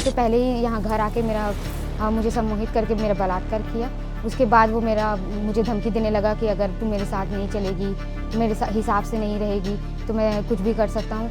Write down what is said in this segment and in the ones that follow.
सबसे पहले ही यहाँ घर आके मुझे सम्मोहित करके मेरा बलात्कार किया। उसके बाद वो मुझे धमकी देने लगा कि अगर तू मेरे साथ नहीं चलेगी, मेरे हिसाब से नहीं रहेगी, तो मैं कुछ भी कर सकता हूँ।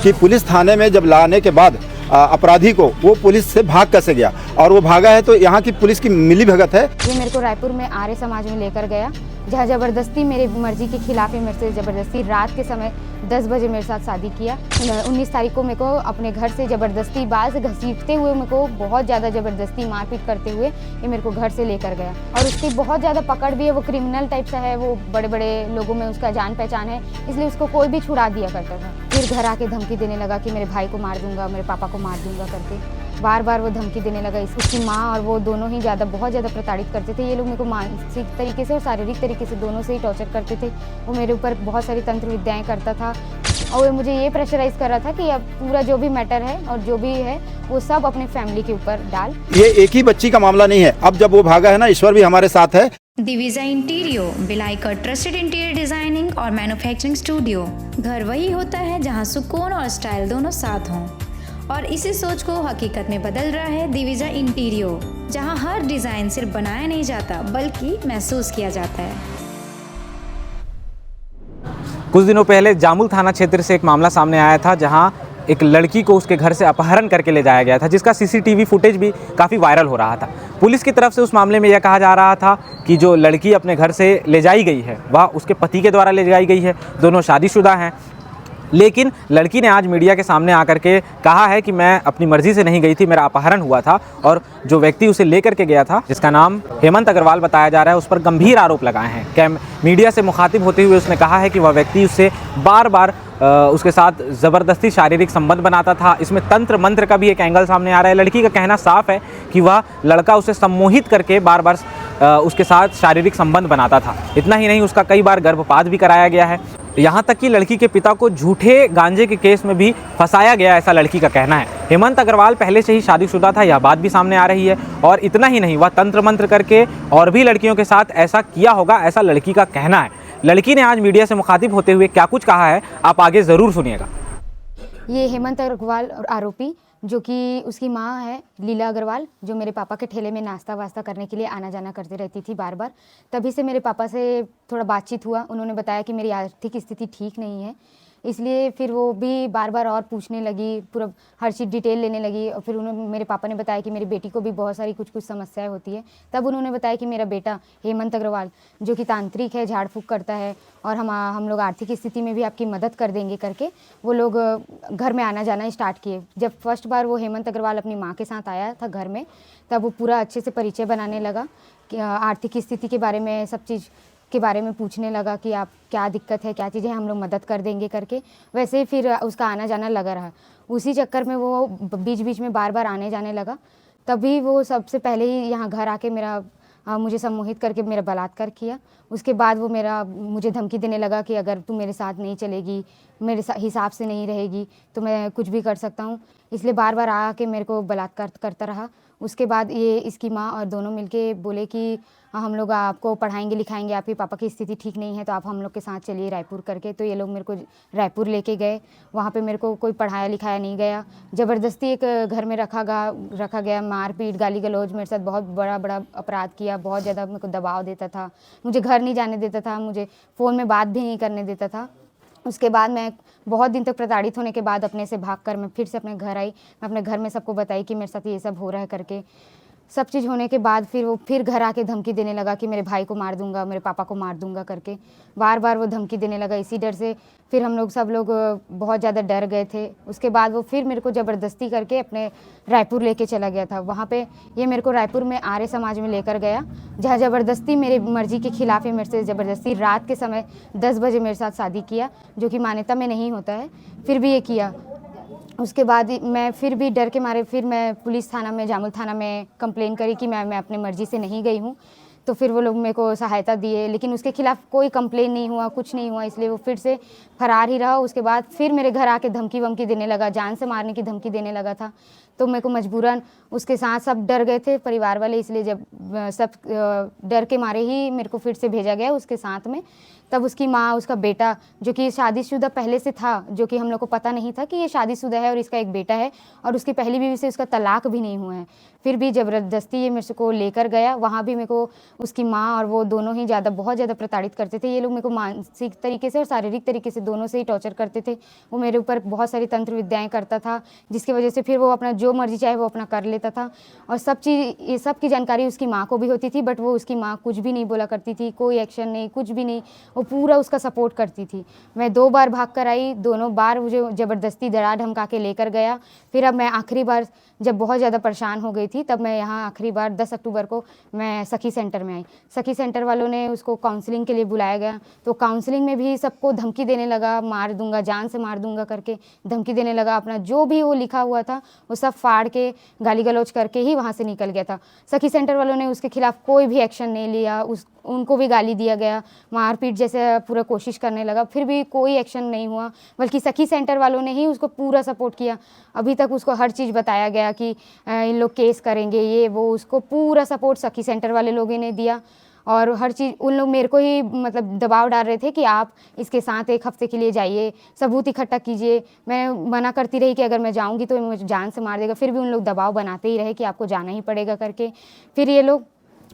कि पुलिस थाने में जब लाने के बाद अपराधी को वो पुलिस से भाग कैसे गया, और वो भागा है तो यहाँ की पुलिस की मिलीभगत है। ये मेरे को रायपुर में आर्य समाज में लेकर गया, जहाँ ज़बरदस्ती मेरी मर्जी के खिलाफ ही मेरे से ज़बरदस्ती रात के समय 10 बजे मेरे साथ शादी किया। 19 तारीख को मेरे को अपने घर से ज़बरदस्ती बाल से घसीटते हुए मेरे को बहुत ज़्यादा ज़बरदस्ती मारपीट करते हुए ये मेरे को घर से लेकर गया। और उसकी बहुत ज़्यादा पकड़ भी है, वो क्रिमिनल टाइप सा है, वो बड़े बड़े लोगों में उसका जान पहचान है, इसलिए उसको कोई भी छुड़ा दिया करता था। फिर घर आके धमकी देने लगा कि मेरे भाई को मार दूंगा, मेरे पापा को मार दूंगा करके बार बार वो धमकी देने लगा। उसकी माँ और वो दोनों ही बहुत ज़्यादा प्रताड़ित करते थे। ये लोग मेरे को मानसिक तरीके से और शारीरिक तरीके से दोनों से ही टॉर्चर करते थे। वो मेरे ऊपर बहुत सारी तंत्र विद्याएँ करता था और मुझे ये प्रेशराइज कर रहा था कि अब पूरा जो भी मैटर है और जो भी है वो सब अपने फैमिली के ऊपर डाल। ये एक ही बच्ची का मामला नहीं है, अब जब वो भागा है ना, ईश्वर भी हमारे साथ है। दिविजा इंटीरियो बिलाई का ट्रस्टेड इंटीरियर डिजाइनिंग और मैन्युफैक्चरिंग स्टूडियो। घर वही होता है जहां सुकून और स्टाइल दोनों साथ हों, और इसी सोच को हकीकत में बदल रहा है दिविजा इंटीरियो, जहां हर डिजाइन सिर्फ बनाया नहीं जाता बल्कि महसूस किया जाता है। कुछ दिनों पहले जामुल थाना क्षेत्र से एक मामला सामने आया था, जहां एक लड़की को उसके घर से अपहरण करके ले जाया गया था, जिसका सीसीटीवी फुटेज भी काफ़ी वायरल हो रहा था। पुलिस की तरफ से उस मामले में यह कहा जा रहा था कि जो लड़की अपने घर से ले जाई गई है वह उसके पति के द्वारा ले जाई गई है, दोनों शादीशुदा हैं। लेकिन लड़की ने आज मीडिया के सामने आकर के कहा है कि मैं अपनी मर्जी से नहीं गई थी, मेरा अपहरण हुआ था, और जो व्यक्ति उसे लेकर के गया था, जिसका नाम हेमंत अग्रवाल बताया जा रहा है, उस पर गंभीर आरोप लगाए हैं। मीडिया से मुखातिब होते हुए उसने कहा है कि वह व्यक्ति उससे बार बार उसके साथ ज़बरदस्ती शारीरिक संबंध बनाता था। इसमें तंत्र मंत्र का भी एक एंगल सामने आ रहा है। लड़की का कहना साफ है कि वह लड़का उसे सम्मोहित करके बार बार उसके साथ शारीरिक संबंध बनाता था। इतना ही नहीं, उसका कई बार गर्भपात भी कराया गया है। यहाँ तक कि लड़की के पिता को झूठे गांजे के केस में भी फंसाया गया, ऐसा लड़की का कहना है। हेमंत अग्रवाल पहले से ही शादीशुदा था, यह बात भी सामने आ रही है। और इतना ही नहीं, वह तंत्र मंत्र करके और भी लड़कियों के साथ ऐसा किया होगा, ऐसा लड़की का कहना है। लड़की ने आज मीडिया से मुखातिब होते हुए क्या कुछ कहा है, आप आगे ज़रूर सुनिएगा। ये हेमंत अग्रवाल और आरोपी, जो कि उसकी माँ है लीला अग्रवाल, जो मेरे पापा के ठेले में नाश्ता वास्ता करने के लिए आना जाना करती रहती थी बार बार। तभी से मेरे पापा से थोड़ा बातचीत हुआ, उन्होंने बताया कि मेरी आर्थिक स्थिति ठीक नहीं है, इसलिए फिर वो भी बार बार और पूछने लगी, पूरा हर चीज़ डिटेल लेने लगी। और फिर मेरे पापा ने बताया कि मेरी बेटी को भी बहुत सारी कुछ समस्याएं होती है। तब उन्होंने बताया कि मेरा बेटा हेमंत अग्रवाल, जो कि तांत्रिक है, झाड़ फूँक करता है, और हम लोग आर्थिक स्थिति में भी आपकी मदद कर देंगे करके वो लोग घर में आना जाना स्टार्ट किए। जब फर्स्ट बार वो हेमंत अग्रवाल अपनी माँ के साथ आया था घर में, तब वो पूरा अच्छे से परिचय बनाने लगा कि आर्थिक स्थिति के बारे में, सब चीज़ के बारे में पूछने लगा कि आप क्या दिक्कत है, क्या चीज़ें हम लोग मदद कर देंगे करके। वैसे ही फिर उसका आना जाना लगा रहा। उसी चक्कर में वो बीच बीच में बार बार आने जाने लगा। तभी वो सबसे पहले ही यहाँ घर आके मुझे सम्मोहित करके मेरा बलात्कार किया। उसके बाद वो मुझे धमकी देने लगा कि अगर तू मेरे साथ नहीं चलेगी, मेरे हिसाब से नहीं रहेगी, तो मैं कुछ भी कर सकता हूँ। इसलिए बार बार आके मेरे को बलात्कार करता रहा। उसके बाद ये इसकी माँ और दोनों मिलके बोले कि हम लोग आपको पढ़ाएंगे लिखाएंगे, आपके पापा की स्थिति ठीक नहीं है, तो आप हम लोग के साथ चलिए रायपुर करके। तो ये लोग मेरे को रायपुर लेके गए। वहाँ पे मेरे को कोई पढ़ाया लिखाया नहीं गया, ज़बरदस्ती एक घर में रखा गया। मारपीट, गाली गलौज, मेरे साथ बहुत बड़ा अपराध किया। बहुत ज़्यादा मेरे को दबाव देता था, मुझे घर नहीं जाने देता था, मुझे फ़ोन में बात भी नहीं करने देता था। उसके बाद मैं बहुत दिन तक प्रताड़ित होने के बाद अपने से भागकर मैं फिर से अपने घर आई। मैं अपने घर में सबको बताई कि मेरे साथ ये सब हो रहा है करके। सब चीज़ होने के बाद फिर वो घर आके धमकी देने लगा कि मेरे भाई को मार दूंगा, मेरे पापा को मार दूंगा करके बार बार वो धमकी देने लगा। इसी डर से फिर हम लोग सब लोग बहुत ज़्यादा डर गए थे। उसके बाद वो फिर मेरे को ज़बरदस्ती करके अपने रायपुर लेके चला गया था। वहाँ पे ये मेरे को रायपुर में आर्य समाज में लेकर गया, जहाँ ज़बरदस्ती मेरी मर्जी के खिलाफ ही मेरे से ज़बरदस्ती रात के समय 10 बजे मेरे साथ शादी किया, जो कि मान्यता में नहीं होता है, फिर भी ये किया। उसके बाद मैं फिर भी डर के मारे फिर मैं पुलिस थाना में, जामुल थाना में कंप्लेन करी कि मैं अपनी मर्ज़ी से नहीं गई हूँ। तो फिर वो लोग मेरे को सहायता दिए, लेकिन उसके खिलाफ़ कोई कंप्लेन नहीं हुआ, कुछ नहीं हुआ, इसलिए वो फिर से फरार ही रहा। उसके बाद फिर मेरे घर आके धमकी वमकी देने लगा, जान से मारने की धमकी देने लगा था। तो मेरे को मजबूरन उसके साथ सब डर गए थे परिवार वाले, इसलिए जब सब डर के मारे ही मेरे को फिर से भेजा गया उसके साथ में। तब उसकी माँ, उसका बेटा जो कि शादीशुदा पहले से था, जो कि हम लोग को पता नहीं था कि ये शादीशुदा है और इसका एक बेटा है और उसकी पहली बीवी से उसका तलाक भी नहीं हुआ है, फिर भी ज़बरदस्ती ये मेरे को लेकर गया। वहाँ भी मेरे को उसकी माँ और वो दोनों ही बहुत ज़्यादा प्रताड़ित करते थे। ये लोग मेरे को मानसिक तरीके से और शारीरिक तरीके से दोनों से ही टॉर्चर करते थे। वो मेरे ऊपर बहुत सारी तंत्र विद्याएँ करता था, जिसकी वजह से फिर वो अपना जो मर्जी चाहे वो अपना कर लेता था। और ये सब की जानकारी उसकी माँ को भी होती थी, बट वो उसकी माँ कुछ भी नहीं बोला करती थी, कोई एक्शन नहीं, कुछ भी नहीं, वो पूरा उसका सपोर्ट करती थी। मैं 2 बार भाग कर आई, दोनों बार मुझे ज़बरदस्ती डरा धमका के लेकर गया। फिर अब मैं आखिरी बार जब बहुत ज़्यादा परेशान हो गई थी, तब मैं यहाँ आखिरी बार 10 अक्टूबर को मैं सखी सेंटर में आई। सखी सेंटर वालों ने उसको काउंसलिंग के लिए बुलाया गया, तो काउंसलिंग में भी सबको धमकी देने लगा, मार दूंगा, जान से मार दूंगा करके धमकी देने लगा। अपना जो भी वो लिखा हुआ था वो सब फाड़ के गाली गलौज करके ही वहाँ से निकल गया था। सखी सेंटर वालों ने उसके खिलाफ कोई भी एक्शन नहीं लिया, उनको भी गाली दिया गया, मारपीट जैसे पूरा कोशिश करने लगा, फिर भी कोई एक्शन नहीं हुआ। बल्कि सखी सेंटर वालों ने ही उसको पूरा सपोर्ट किया। अभी तक उसको हर चीज़ बताया गया कि इन लोग केस करेंगे, ये वो, उसको पूरा सपोर्ट सखी सेंटर वाले लोगों ने दिया। और हर चीज़ उन लोग मेरे को ही मतलब दबाव डाल रहे थे कि आप इसके साथ 1 हफ्ते के लिए जाइए, सबूत इकट्ठा कीजिए। मैं मना करती रही कि अगर मैं जाऊंगी तो मुझे जान से मार देगा, फिर भी उन लोग दबाव बनाते ही रहे कि आपको जाना ही पड़ेगा करके। फिर ये लोग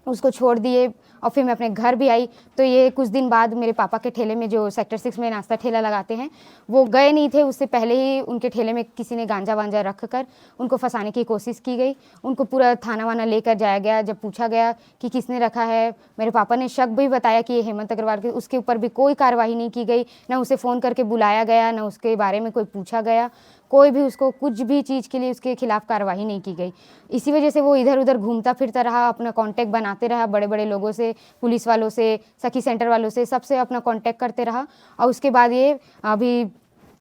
उसको छोड़ दिए और फिर मैं अपने घर भी आई। तो ये कुछ दिन बाद मेरे पापा के ठेले में, जो सेक्टर 6 में नाश्ता ठेला लगाते हैं, वो गए नहीं थे, उससे पहले ही उनके ठेले में किसी ने गांजा वांजा रख कर उनको फंसाने की कोशिश की गई। उनको पूरा थाना वाना लेकर जाया गया। जब पूछा गया कि किसने रखा है, मेरे पापा ने शक भी बताया कि ये हेमंत अग्रवाल के, उसके ऊपर भी कोई कार्रवाई नहीं की गई, ना उसे फ़ोन करके बुलाया गया, ना उसके बारे में कोई पूछा गया, कोई भी उसको कुछ भी चीज़ के लिए उसके खिलाफ कार्रवाई नहीं की गई। इसी वजह से वो इधर उधर घूमता फिरता रहा, अपना कांटेक्ट बनाते रहा बड़े बड़े लोगों से, पुलिस वालों से, सखी सेंटर वालों से, सबसे अपना कांटेक्ट करते रहा। और उसके बाद ये अभी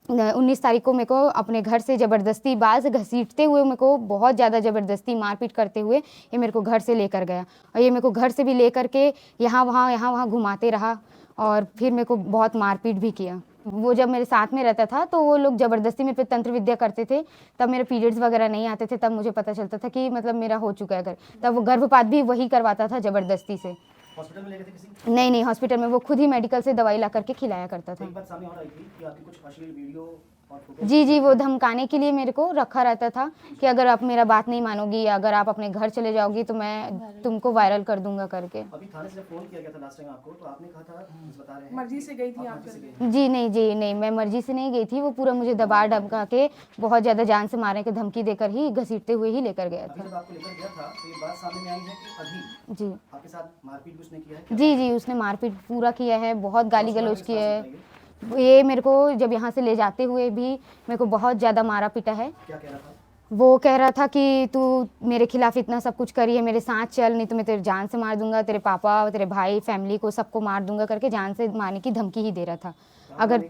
19 तारीख को मेरे को अपने घर से ज़बरदस्ती बाल से घसीटते हुए, मेरे को बहुत ज़्यादा ज़बरदस्ती मारपीट करते हुए ये मेरे को घर से लेकर गया। और ये मेरे को घर से भी लेकर के यहाँ वहाँ घुमाते रहा और फिर मेरे को बहुत मारपीट भी किया। वो जब मेरे साथ में रहता था तो वो लोग ज़बरदस्ती मेरे पे तंत्र विद्या करते थे। तब मेरे पीरियड्स वगैरह नहीं आते थे, तब मुझे पता चलता था कि मतलब मेरा हो चुका है घर। तब वो गर्भपात भी वही करवाता था ज़बरदस्ती से। हॉस्पिटल में ले गए थे किसी? नहीं, हॉस्पिटल में वो खुद ही मेडिकल से दवाई ला करके खिलाया करता था। एक बात सामने और आई थी कि आपकी कुछ अश्लील वीडियो और फोटो। जी, वो धमकाने के लिए मेरे को रखा रहता था कि अगर आप मेरा बात नहीं मानोगी या अगर आप अपने घर चले जाओगी तो मैं तुमको वायरल कर दूंगा करके। अभी थाने से जब फोन किया गया था लास्ट टाइम आपको, तो आपने कहा था, बता रहे हैं मर्जी से गई थी आप? जी नहीं, मैं मर्जी से नहीं गई थी। वो पूरा मुझे दबा धमका के बहुत ज़्यादा जान से मारने की धमकी देकर ही, घसीटते हुए ही लेकर गया अभी था। जब आपको लेकर गया था तो ये बात सामने में आई है कि अभी जी आपके साथ मारपीट भी उसने किया है? जी, उसने मारपीट पूरा किया है, बहुत गाली गलौज किया है। ये मेरे को जब यहाँ से ले जाते हुए भी मेरे को बहुत ज़्यादा मारा पीटा है। क्या कह रहा था? वो कह रहा था कि तू मेरे खिलाफ इतना सब कुछ करी है, मेरे साथ चल, नहीं तो मैं तेरे जान से मार दूंगा, तेरे पापा, तेरे भाई, फैमिली को सबको मार दूंगा करके जान से मारने की धमकी ही दे रहा था। अगर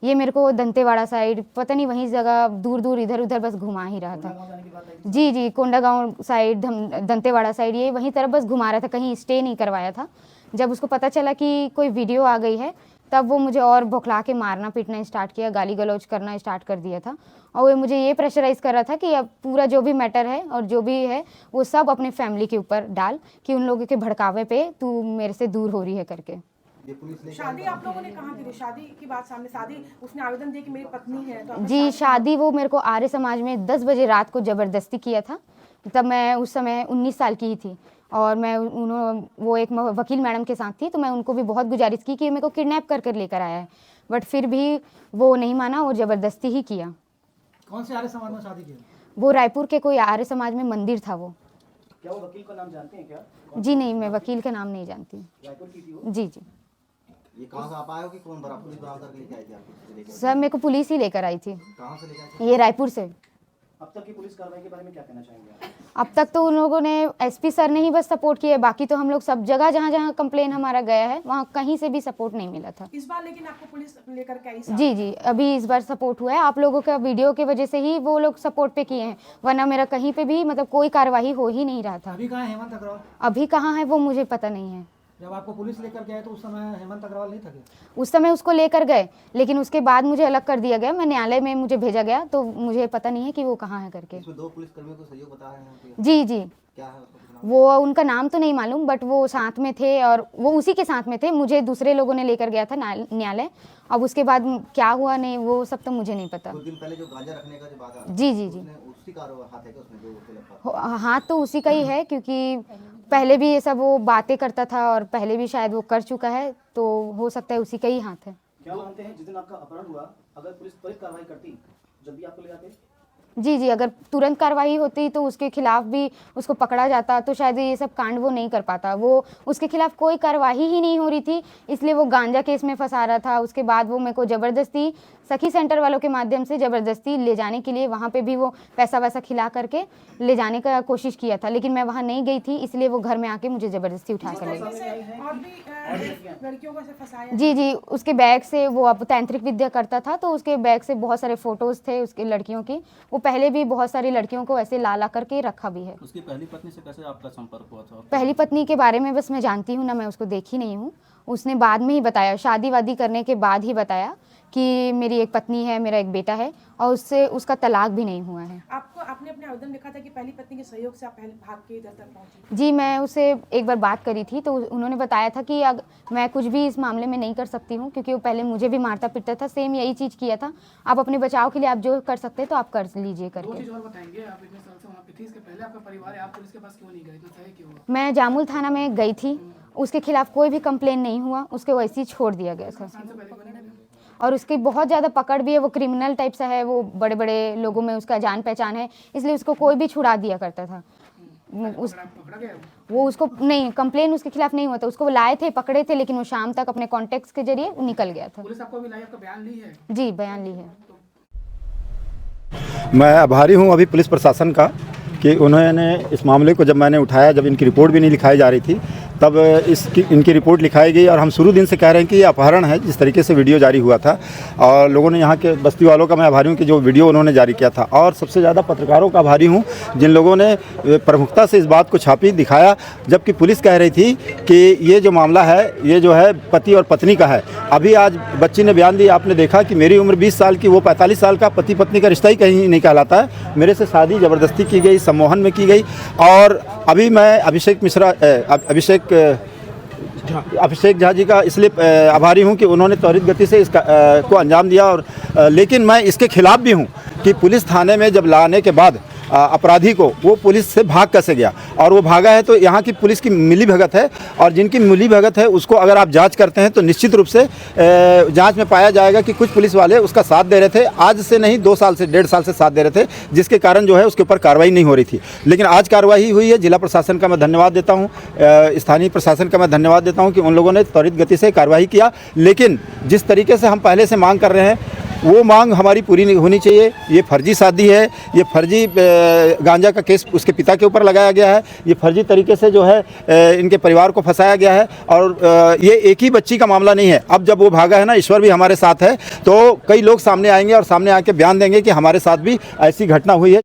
ये मेरे को दंतेवाड़ा साइड, पता नहीं वहीं जगह दूर इधर उधर बस घुमा ही रहा था। जाने की बात आई? जी, कोंडागांव साइड, दंतेवाड़ा साइड, ये वहीं तरफ बस घुमा रहा था, कहीं स्टे नहीं करवाया था। जब उसको पता चला कि कोई वीडियो आ गई है, तब वो मुझे और बौखला के मारना पीटना स्टार्ट किया, गाली गलौज करना स्टार्ट कर दिया था। और वो मुझे ये प्रेशराइज़ कर रहा था कि अब पूरा जो भी मैटर है और जो भी है वो सब अपने फैमिली के ऊपर डाल, कि उन लोगों के भड़कावे पे तू मेरे से दूर हो रही है करके। शादी आप लोगों ने कहाँ की थी? शादी की बात सामने, शादी उसने आवेदन दिया कि मेरी पत्नी है तो आपने जी, शादी वो मेरे को आर्य समाज में 10 बजे रात को ज़बरदस्ती किया था। तब मैं उस समय 19 साल की ही थी और मैं वो एक वकील मैडम के साथ थी, तो मैं उनको भी बहुत गुजारिश की कि मेरे को किडनैप कर लेकर आया है, बट फिर भी वो नहीं माना, वो ज़बरदस्ती ही किया। कौन से आर्य समाज में शादी की? वो रायपुर के कोई आर्य समाज में मंदिर था वो। क्या वो वकील का नाम जानते हैं क्या? जी नहीं, मैं वकील का नाम नहीं जानती। रायपुर की थी वो? जी। ये कहाँ से आप आए हो कि कौन बराबर पुलिस बराबर करके लेके आई थी आपको? सर मेरे को पुलिस ही लेकर आई थी। कहाँ से लेके आए थे? ये रायपुर से। अब तक की पुलिस कार्रवाई के बारे में क्या कहना चाहेंगे आप? अब तक तो उन लोगों ने एसपी सर ने ही बस सपोर्ट किया, बाकी तो हम लोग सब जगह जहाँ कंप्लेन हमारा गया है वहाँ कहीं से भी सपोर्ट नहीं मिला था। इस बार लेकिन आपको पुलिस लेकर के आई? जी, अभी इस बार सपोर्ट हुआ है, आप लोगों का वीडियो की वजह से ही वो लोग सपोर्ट पे किए हैं, वरना मेरा कहीं पे भी मतलब कोई कार्रवाई हो ही नहीं रहा था। अभी कहाँ है हेमंत अग्रवाल? अभी कहाँ है वो मुझे पता नहीं है। जब आपको पुलिस लेकर गए तो उस समय हेमंत अग्रवाल नहीं था क्या? उस समय उसको लेकर गए, लेकिन उसके बाद मुझे अलग कर दिया गया। मैं न्यायालय में मुझे भेजा गया, तो मुझे पता नहीं है कि वो कहाँ है करके। इसमें 2 पुलिसकर्मियों को सहयोग बता रहे हैं कि जी जी, क्या है उसका कुछ नाम? वो उनका नाम तो नहीं मालूम, बट वो साथ में थे और वो उसी के साथ में थे। मुझे दूसरे लोगों ने लेकर गया था न्यायालय। अब उसके बाद क्या हुआ नहीं, वो सब तो मुझे नहीं पता। कुछ दिन पहले जो गांजा रखने का जो बात आ जी जी जी, उसी का हाथ है क्या उसमें जो गिरफ्तार? हाथ तो उसी का ही है, क्योंकि पहले भी ये सब वो बातें करता था और पहले भी शायद वो कर चुका है, तो हो सकता है उसी का ही हाथ है। क्या मानते हैं जिस दिन आपका अपहरण हुआ, अगर पुलिस त्वरित कार्रवाई करती, जल्दी आपको ले जाते? जी जी, अगर तुरंत कार्रवाई होती तो उसके खिलाफ भी उसको पकड़ा जाता, तो शायद ये सब कांड वो नहीं कर पाता। वो उसके खिलाफ कोई कार्रवाई ही नहीं हो रही थी, इसलिए वो गांजा केस में फंसा रहा था। उसके बाद वो मेरे को ज़बरदस्ती सखी सेंटर वालों के माध्यम से ज़बरदस्ती ले जाने के लिए, वहाँ पे भी वो पैसा वैसा खिला करके ले जाने का कोशिश किया था, लेकिन मैं वहाँ नहीं गई थी, इसलिए वो घर में आके मुझे ज़बरदस्ती उठा कर ले गए। और भी लड़कियों को ऐसे फंसाया। जी जी, उसके बैग से, वो अब तांत्रिक विद्या करता था, तो उसके बैग से बहुत सारे फोटोज़ थे उसके लड़कियों की। वो पहले भी बहुत सारी लड़कियों को ऐसे ला करके रखा भी है। उसकी पहली पत्नी से कैसे आपका संपर्क हुआ था? पहली पत्नी के बारे में बस मैं जानती हूँ ना, मैं उसको देखी नहीं हूँ। उसने बाद में ही बताया, शादी वादी करने के बाद ही बताया कि मेरी एक पत्नी है, मेरा एक बेटा है, और उससे उसका तलाक भी नहीं हुआ है। आपको आपने अपने आवेदन लिखा था कि पहली पत्नी के सहयोग से आप पहले भाग के इधर तक पहुंची। जी, मैं उससे एक बार बात करी थी, तो उन्होंने बताया था कि मैं कुछ भी इस मामले में नहीं कर सकती हूँ, क्योंकि वो पहले मुझे भी मारता पीटता था, सेम यही चीज़ किया था। आप अपने बचाव के लिए आप जो कर सकते हैं तो आप कर लीजिए करके। और बताएंगे, आप इतने साल से वहाँ पे थी, इसके पहले आपका परिवार है, आप पुलिस के पास क्यों नहीं गए? इतना सही क्यों हुआ? मैं जामुल थाना में गई थी, उसके खिलाफ कोई भी कंप्लेन नहीं हुआ, उसके वैसे ही छोड़ दिया गया था। और उसकी बहुत ज़्यादा पकड़ भी है, वो क्रिमिनल टाइप सा है, वो बड़े बड़े लोगों में उसका जान पहचान है, इसलिए उसको कोई भी छुड़ा दिया करता था। वो उसको नहीं, कंप्लेन उसके खिलाफ नहीं हुआ था, उसको वो लाए थे, पकड़े थे, लेकिन वो शाम तक अपने कॉन्टेक्ट्स के जरिए वो निकल गया था। पुलिस आपको भी लाई, आपका बयान ली है? जी, बयान ली है। मैं आभारी हूं अभी पुलिस प्रशासन का कि उन्होंने इस मामले को, जब मैंने उठाया, जब इनकी रिपोर्ट भी नहीं लिखाई जा रही थी, तब इनकी रिपोर्ट लिखाई गई। और हम शुरू दिन से कह रहे हैं कि ये अपहरण है, जिस तरीके से वीडियो जारी हुआ था। और लोगों ने, यहाँ के बस्ती वालों का मैं आभारी हूँ कि जो वीडियो उन्होंने जारी किया था। और सबसे ज़्यादा पत्रकारों का आभारी हूँ जिन लोगों ने प्रमुखता से इस बात को छापी, दिखाया, जबकि पुलिस कह रही थी कि ये जो मामला है, ये जो है पति और पत्नी का है। अभी आज बच्ची ने बयान दिया, आपने देखा कि मेरी उम्र 20 साल की, वो 45 साल का, पति पत्नी का रिश्ता ही कहीं नहीं कहलाता है। मेरे से शादी ज़बरदस्ती की गई, सम्मोहन में की गई। और अभी मैं अभिषेक झा जी का इसलिए आभारी हूं कि उन्होंने त्वरित गति से इसका को अंजाम दिया। और लेकिन मैं इसके खिलाफ भी हूं कि पुलिस थाने में जब लाने के बाद अपराधी को, वो पुलिस से भाग कैसे गया। और वो भागा है तो यहाँ की पुलिस की मिली भगत है, और जिनकी मिली भगत है उसको अगर आप जांच करते हैं तो निश्चित रूप से जांच में पाया जाएगा कि कुछ पुलिस वाले उसका साथ दे रहे थे। आज से नहीं, 2 साल से, 1.5 साल से साथ दे रहे थे, जिसके कारण जो है उसके ऊपर कार्रवाई नहीं हो रही थी। लेकिन आज कार्रवाई हुई है। जिला प्रशासन का मैं धन्यवाद देता हूँ, स्थानीय प्रशासन का मैं धन्यवाद देता हूँ कि उन लोगों ने त्वरित गति से कार्रवाई किया। लेकिन जिस तरीके से हम पहले से मांग कर रहे हैं, वो मांग हमारी पूरी होनी चाहिए। ये फर्जी शादी है, ये फर्जी गांजा का केस उसके पिता के ऊपर लगाया गया है, ये फर्जी तरीके से जो है इनके परिवार को फंसाया गया है। और ये एक ही बच्ची का मामला नहीं है। अब जब वो भागा है ना, ईश्वर भी हमारे साथ है, तो कई लोग सामने आएंगे और सामने आके बयान देंगे कि हमारे साथ भी ऐसी घटना हुई है।